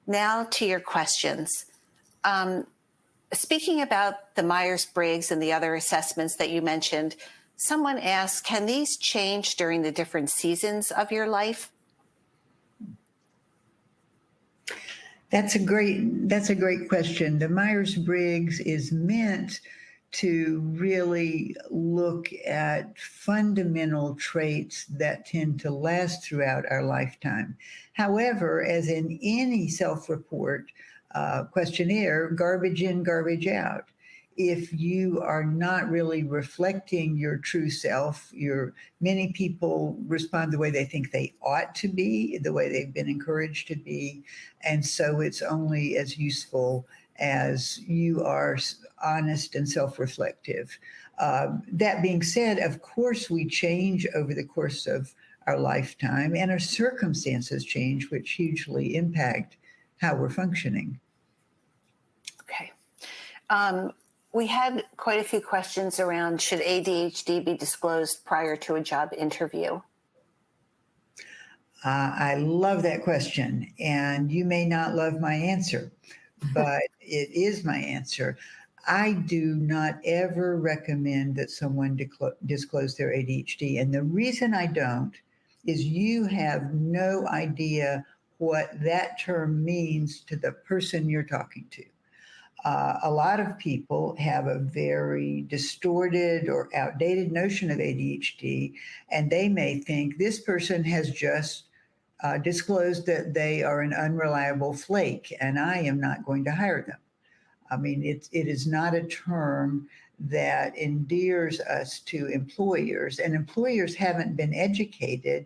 Now to your questions. Speaking about the Myers-Briggs and the other assessments that you mentioned, someone asked, can these change during the different seasons of your life? That's a great question. The Myers-Briggs is meant to really look at fundamental traits that tend to last throughout our lifetime. However, as in any self-report questionnaire, garbage in, garbage out. If you are not really reflecting your true self, many people respond the way they think they ought to be, the way they've been encouraged to be. And so it's only as useful as you are honest and self-reflective. That being said, of course, we change over the course of our lifetime, and our circumstances change, which hugely impact how we're functioning. Okay. We had quite a few questions around, should ADHD be disclosed prior to a job interview? I love that question, and you may not love my answer, but it is my answer. I do not ever recommend that someone disclose their ADHD, and the reason I don't is you have no idea what that term means to the person you're talking to. A lot of people have a very distorted or outdated notion of ADHD, and they may think this person has just disclosed that they are an unreliable flake, and I am not going to hire them. I mean, it is not a term that endears us to employers, and employers haven't been educated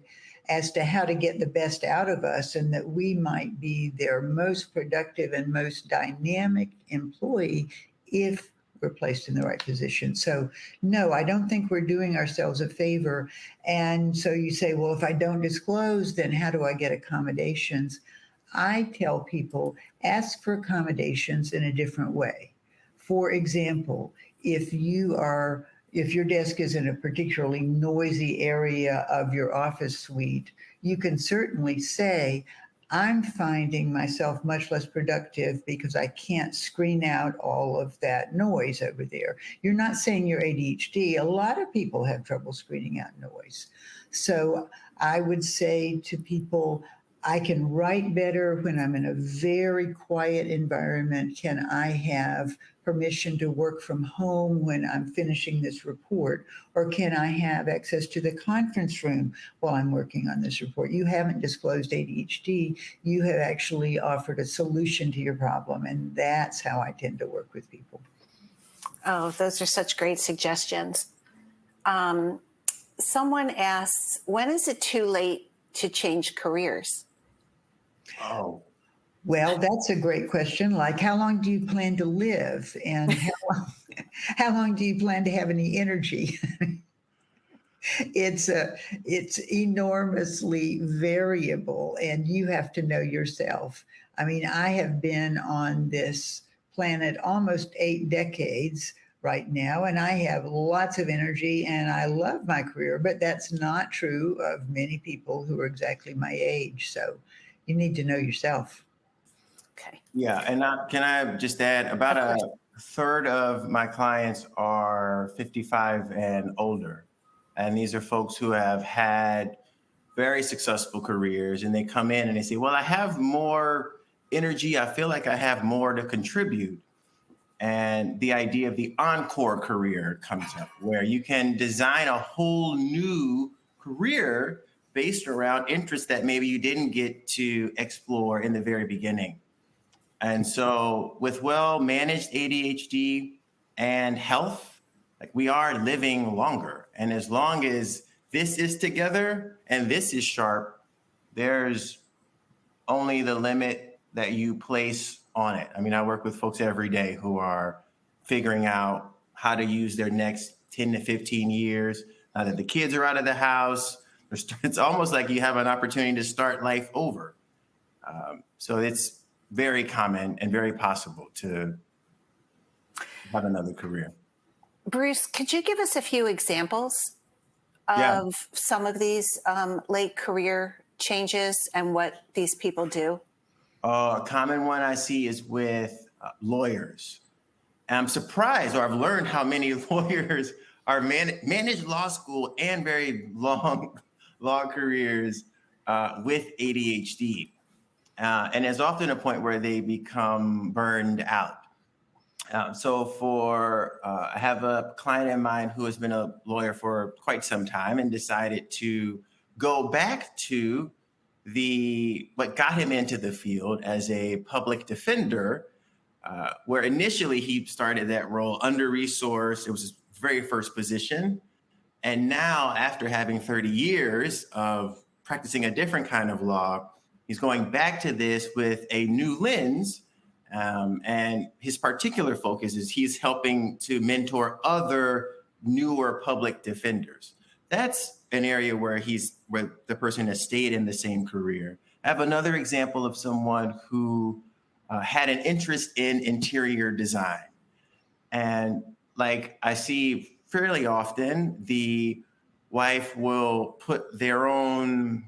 as to how to get the best out of us, and that we might be their most productive and most dynamic employee if we're placed in the right position. So no, I don't think we're doing ourselves a favor. And so you say, well, if I don't disclose, then how do I get accommodations? I tell people, ask for accommodations in a different way. For example, if your desk is in a particularly noisy area of your office suite, you can certainly say, I'm finding myself much less productive because I can't screen out all of that noise over there. You're not saying you're ADHD. A lot of people have trouble screening out noise. So I would say to people, I can write better when I'm in a very quiet environment. Can I have permission to work from home when I'm finishing this report? Or can I have access to the conference room while I'm working on this report? You haven't disclosed ADHD. You have actually offered a solution to your problem. And that's how I tend to work with people. Oh, those are such great suggestions. Someone asks, when is it too late to change careers? Oh, well, that's a great question. Like, how long do you plan to live? And how long do you plan to have any energy? It's enormously variable, and you have to know yourself. I mean, I have been on this planet almost 8 decades right now, and I have lots of energy and I love my career, but that's not true of many people who are exactly my age. So you need to know yourself. Okay. Yeah, and can I just add, about a third of my clients are 55 and older. And these are folks who have had very successful careers, and they come in and they say, well, I have more energy. I feel like I have more to contribute. And the idea of the encore career comes up, where you can design a whole new career based around interests that maybe you didn't get to explore in the very beginning. And so with well-managed ADHD and health, like, we are living longer. And as long as this is together and this is sharp, there's only the limit that you place on it. I mean, I work with folks every day who are figuring out how to use their next 10 to 15 years. Now that the kids are out of the house, it's almost like you have an opportunity to start life over. So it's very common and very possible to have another career. Bruce, could you give us a few examples of some of these late career changes and what these people do? A common one I see is with lawyers. And I'm surprised, or I've learned how many lawyers are managed law school and very long law careers with ADHD. And there's often a point where they become burned out. I have a client in mind who has been a lawyer for quite some time and decided to go back to what got him into the field as a public defender, where initially he started that role under-resourced. It was his very first position. And now, after having 30 years of practicing a different kind of law, he's going back to this with a new lens. And his particular focus is he's helping to mentor other newer public defenders. That's an area where the person has stayed in the same career. I have another example of someone who had an interest in interior design. And like I see fairly often, the wife will put their own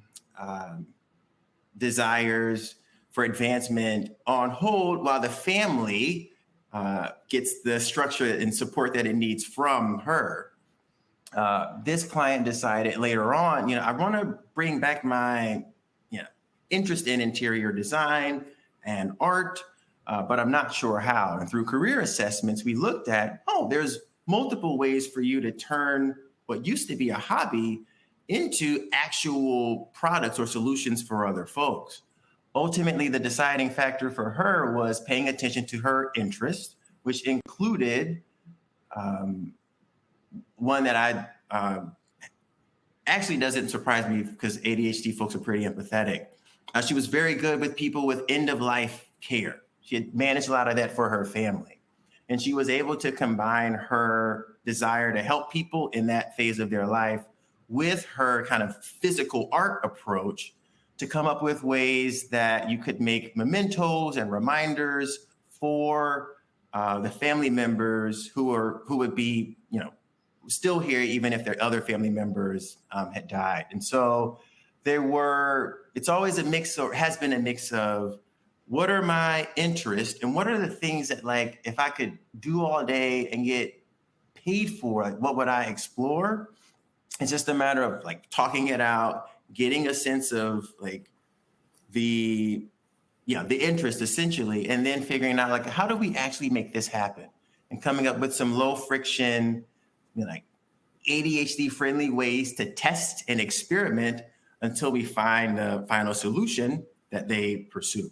desires for advancement on hold while the family gets the structure and support that it needs from her. This client decided later on, I want to bring back my interest in interior design and art, but I'm not sure how. And through career assessments, we looked at, there's multiple ways for you to turn what used to be a hobby into actual products or solutions for other folks. Ultimately, the deciding factor for her was paying attention to her interest, which included one that I actually doesn't surprise me because ADHD folks are pretty empathetic. She was very good with people with end-of-life care. She had managed a lot of that for her family. And she was able to combine her desire to help people in that phase of their life with her kind of physical art approach to come up with ways that you could make mementos and reminders for the family members who would be, still here even if their other family members had died. And so it's always a mix, or has been a mix of what are my interests and what are the things that, like, if I could do all day and get paid for, like, what would I explore? It's just a matter of like talking it out, getting a sense of like the interest essentially, and then figuring out like, how do we actually make this happen? And coming up with some low friction, like ADHD friendly ways to test and experiment until we find the final solution that they pursue.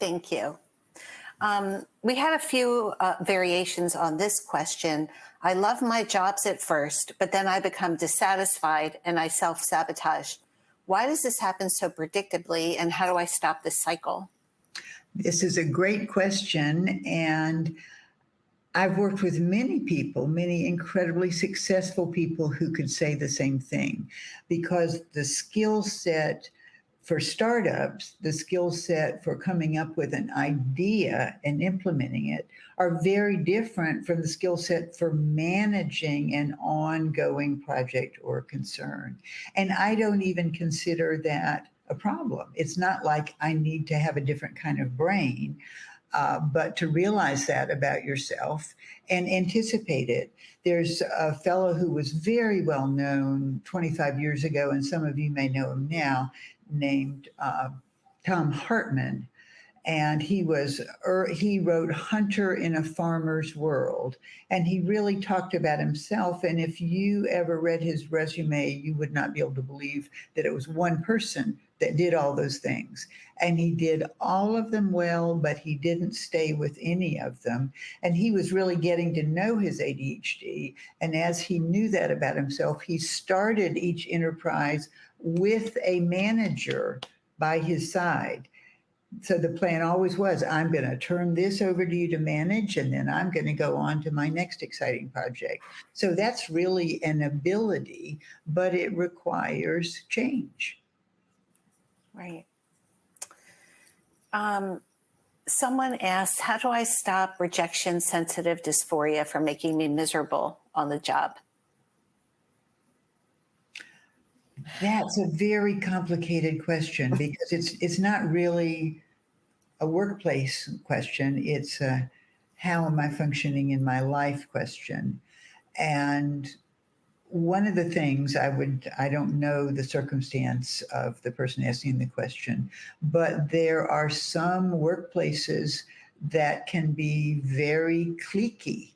Thank you. We had a few variations on this question. I love my jobs at first, but then I become dissatisfied and I self-sabotage. Why does this happen so predictably, and how do I stop this cycle? This is a great question, and I've worked with many people, many incredibly successful people who could say the same thing, because the skill set for startups, the skill set for coming up with an idea and implementing it are very different from the skill set for managing an ongoing project or concern. And I don't even consider that a problem. It's not like I need to have a different kind of brain, but to realize that about yourself and anticipate it. There's a fellow who was very well known 25 years ago, and some of you may know him now, named Tom Hartman. And he wrote Hunter in a Farmer's World, and he really talked about himself. And if you ever read his resume, you would not be able to believe that it was one person that did all those things. And he did all of them well, but he didn't stay with any of them. And he was really getting to know his ADHD. And as he knew that about himself, he started each enterprise with a manager by his side. So the plan always was, I'm going to turn this over to you to manage, and then I'm going to go on to my next exciting project. So that's really an ability, but it requires change. Right. Someone asked, how do I stop rejection-sensitive dysphoria from making me miserable on the job? That's a very complicated question because it's not really a workplace question. It's a how am I functioning in my life question. And one of the things I don't know the circumstance of the person asking the question, but there are some workplaces that can be very cliquey.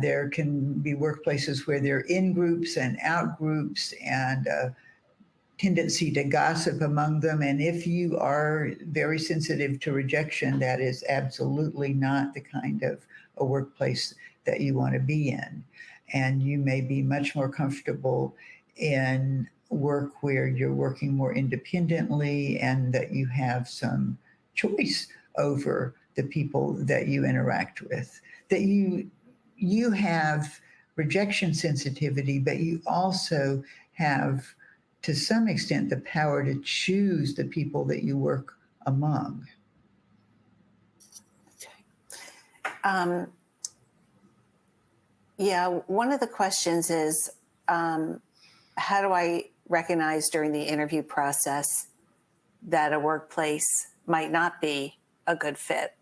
There can be workplaces where they're in groups and out groups and tendency to gossip among them. And if you are very sensitive to rejection, that is absolutely not the kind of a workplace that you want to be in. And you may be much more comfortable in work where you're working more independently and that you have some choice over the people that you interact with. That you have rejection sensitivity, but you also have to some extent the power to choose the people that you work among. Yeah, one of the questions is, how do I recognize during the interview process that a workplace might not be a good fit?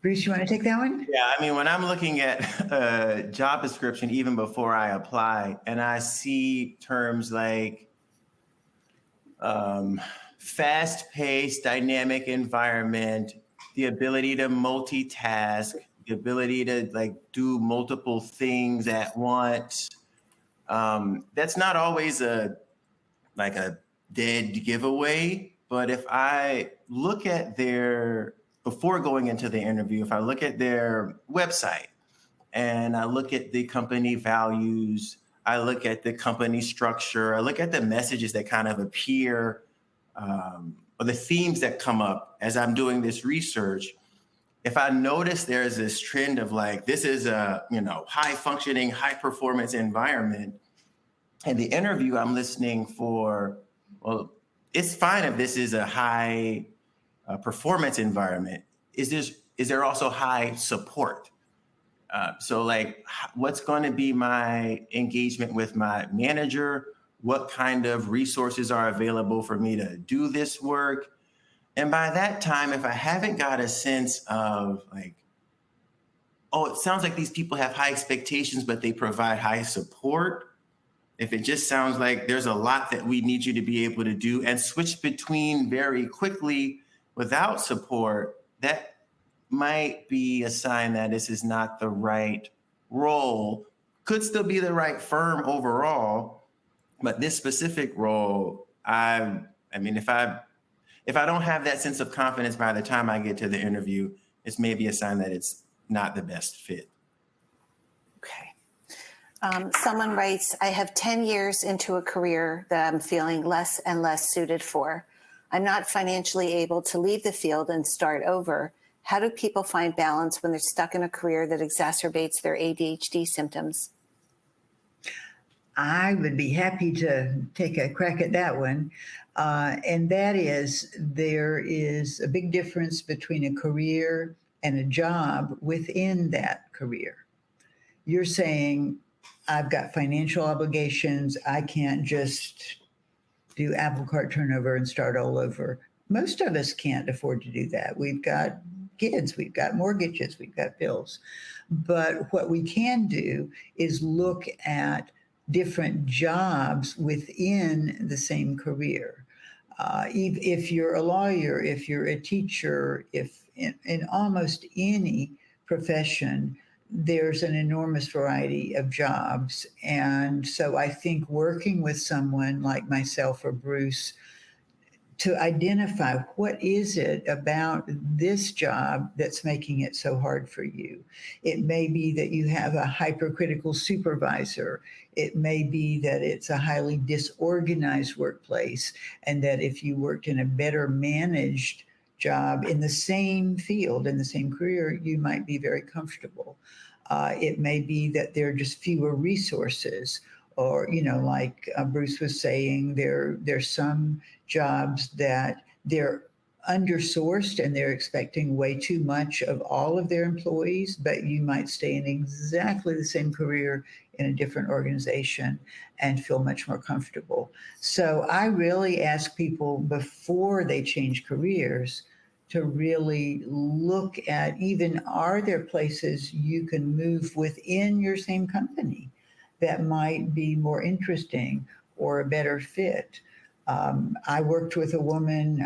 Bruce, you want to take that one? Yeah, I mean, when I'm looking at a job description, even before I apply, and I see terms like fast-paced, dynamic environment, the ability to multitask, the ability to like do multiple things at once, that's not always a dead giveaway. But if I look at before going into the interview, if I look at their website and I look at the company values, I look at the company structure, I look at the messages that kind of appear, or the themes that come up as I'm doing this research, if I notice there's this trend of like, this is a, high functioning, high performance environment, and the interview I'm listening for, well, it's fine if this is a high performance environment. Is there also high support? So like, what's going to be my engagement with my manager? What kind of resources are available for me to do this work? And by that time, if I haven't got a sense of like, oh, it sounds like these people have high expectations, but they provide high support. If it just sounds like there's a lot that we need you to be able to do and switch between very quickly without support, that might be a sign that this is not the right role. Could still be the right firm overall, but this specific role, I mean, if I don't have that sense of confidence by the time I get to the interview, it's maybe a sign that it's not the best fit. Okay. Someone writes, I have 10 years into a career that I'm feeling less and less suited for. I'm not financially able to leave the field and start over. How do people find balance when they're stuck in a career that exacerbates their ADHD symptoms? I would be happy to take a crack at that one. And that is, there is a big difference between a career and a job within that career. You're saying, I've got financial obligations. I can't just do apple cart turnover and start all over. Most of us can't afford to do that. We've got kids, we've got mortgages, we've got bills. But what we can do is look at different jobs within the same career. If you're a lawyer, if you're a teacher, if in almost any profession, there's an enormous variety of jobs. And so I think working with someone like myself or Bruce to identify what is it about this job that's making it so hard for you. It may be that you have a hypercritical supervisor. It may be that it's a highly disorganized workplace, and that if you worked in a better managed job in the same field, in the same career, you might be very comfortable. It may be that there are just fewer resources, or, like Bruce was saying, there's some jobs that they're undersourced and they're expecting way too much of all of their employees, but you might stay in exactly the same career in a different organization and feel much more comfortable. So I really ask people before they change careers to really look at, even, are there places you can move within your same company that might be more interesting or a better fit? I worked with a woman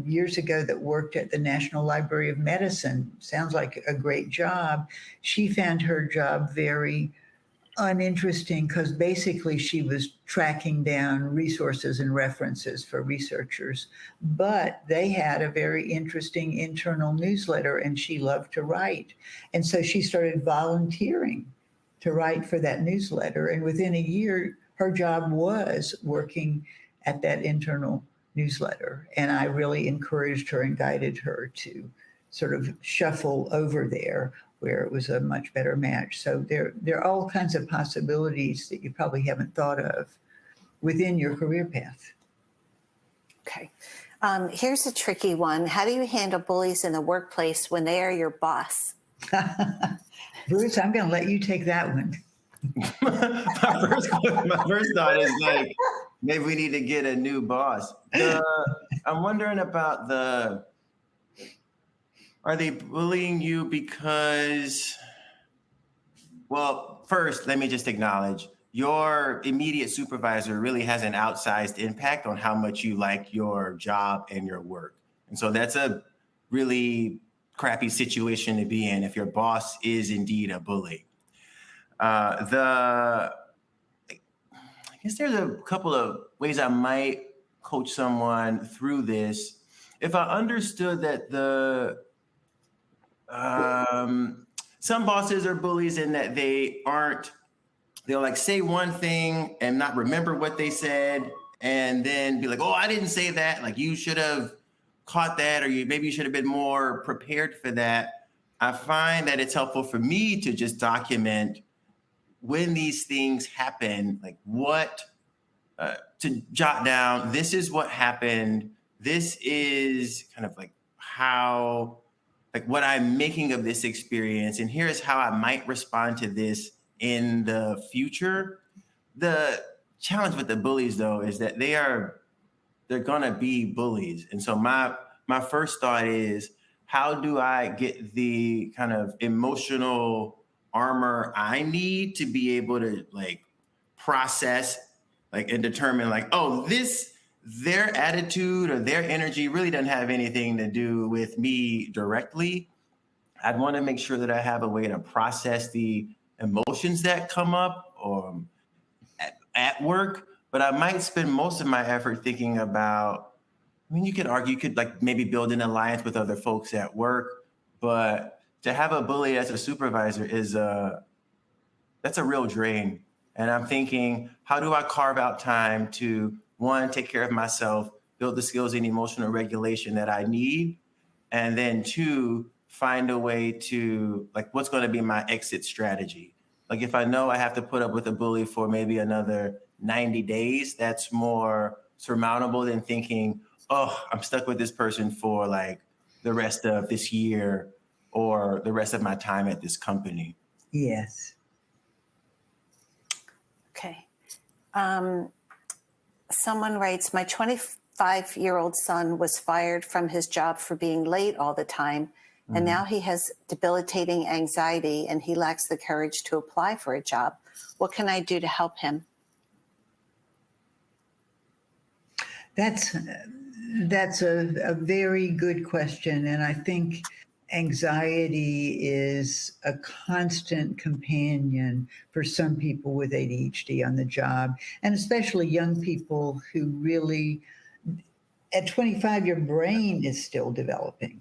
years ago that worked at the National Library of Medicine. Sounds like a great job. She found her job very uninteresting because basically she was tracking down resources and references for researchers. But they had a very interesting internal newsletter and she loved to write. And so she started volunteering to write for that newsletter. And within a year, her job was working at that internal newsletter. And I really encouraged her and guided her to sort of shuffle over there where it was a much better match. So there are all kinds of possibilities that you probably haven't thought of within your career path. Okay. Here's a tricky one. How do you handle bullies in the workplace when they are your boss? Bruce, I'm going to let you take that one. my first thought is like, maybe we need to get a new boss. I'm wondering about are they bullying you because, well, first, let me just acknowledge your immediate supervisor really has an outsized impact on how much you like your job and your work. And so that's a really crappy situation to be in if your boss is indeed a bully. I guess there's a couple of ways I might coach someone through this. If I understood that some bosses are bullies in that they'll like say one thing and not remember what they said and then be like, oh, I didn't say that. Like you should have caught that, or maybe you should have been more prepared for that. I find that it's helpful for me to just document when these things happen, like to jot down, this is what happened. This is kind of like what I'm making of this experience. And here's how I might respond to this in the future. The challenge with the bullies though, is that they're gonna be bullies. And so my first thought is, how do I get the kind of emotional armor I need to be able to like process and determine their attitude or their energy really doesn't have anything to do with me directly. I'd want to make sure that I have a way to process the emotions that come up at work, but I might spend most of my effort thinking about, you could argue, you could maybe build an alliance with other folks at work, but to have a bully as a supervisor that's a real drain. And I'm thinking, how do I carve out time to, one, take care of myself, build the skills and emotional regulation that I need, and then two, find a way to, what's going to be my exit strategy? Like if I know I have to put up with a bully for maybe another 90 days, that's more surmountable than thinking, oh, I'm stuck with this person for the rest of this year or the rest of my time at this company. Yes. Okay. Someone writes, my 25-year-old son was fired from his job for being late all the time. And now he has debilitating anxiety and he lacks the courage to apply for a job. What can I do to help him? That's a very good question. And I think anxiety is a constant companion for some people with ADHD on the job, and especially young people who really, at 25, your brain is still developing.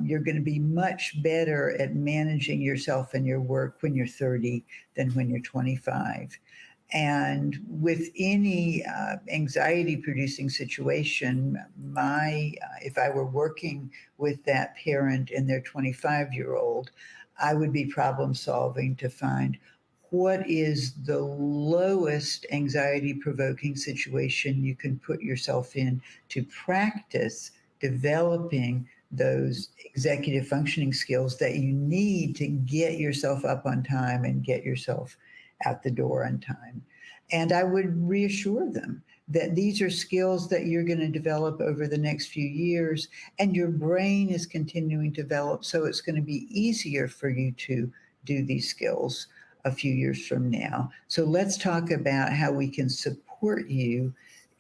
You're going to be much better at managing yourself and your work when you're 30 than when you're 25. And with any anxiety-producing situation, if I were working with that parent and their 25-year-old, I would be problem-solving to find what is the lowest anxiety-provoking situation you can put yourself in to practice developing those executive functioning skills that you need to get yourself up on time and get yourself out the door on time. And I would reassure them that these are skills that you're going to develop over the next few years, and your brain is continuing to develop, so it's going to be easier for you to do these skills a few years from now. So let's talk about how we can support you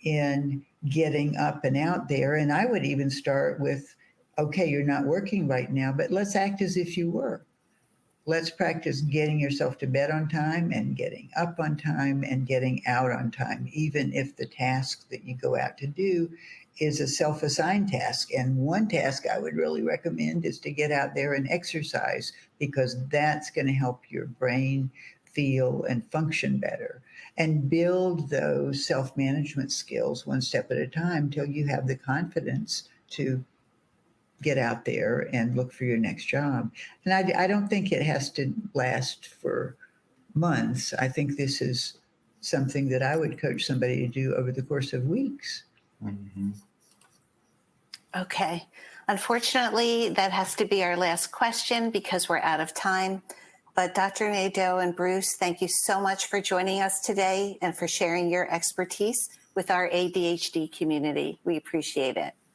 in getting up and out there. And I would even start with, okay, you're not working right now, but let's act as if you were. Let's practice getting yourself to bed on time and getting up on time and getting out on time, even if the task that you go out to do is a self-assigned task. And one task I would really recommend is to get out there and exercise, because that's going to help your brain feel and function better, and build those self-management skills one step at a time till you have the confidence to get out there and look for your next job. And I don't think it has to last for months. I think this is something that I would coach somebody to do over the course of weeks. Mm-hmm. Okay. Unfortunately, that has to be our last question because we're out of time. But Dr. Nadeau and Bruce, thank you so much for joining us today and for sharing your expertise with our ADHD community. We appreciate it.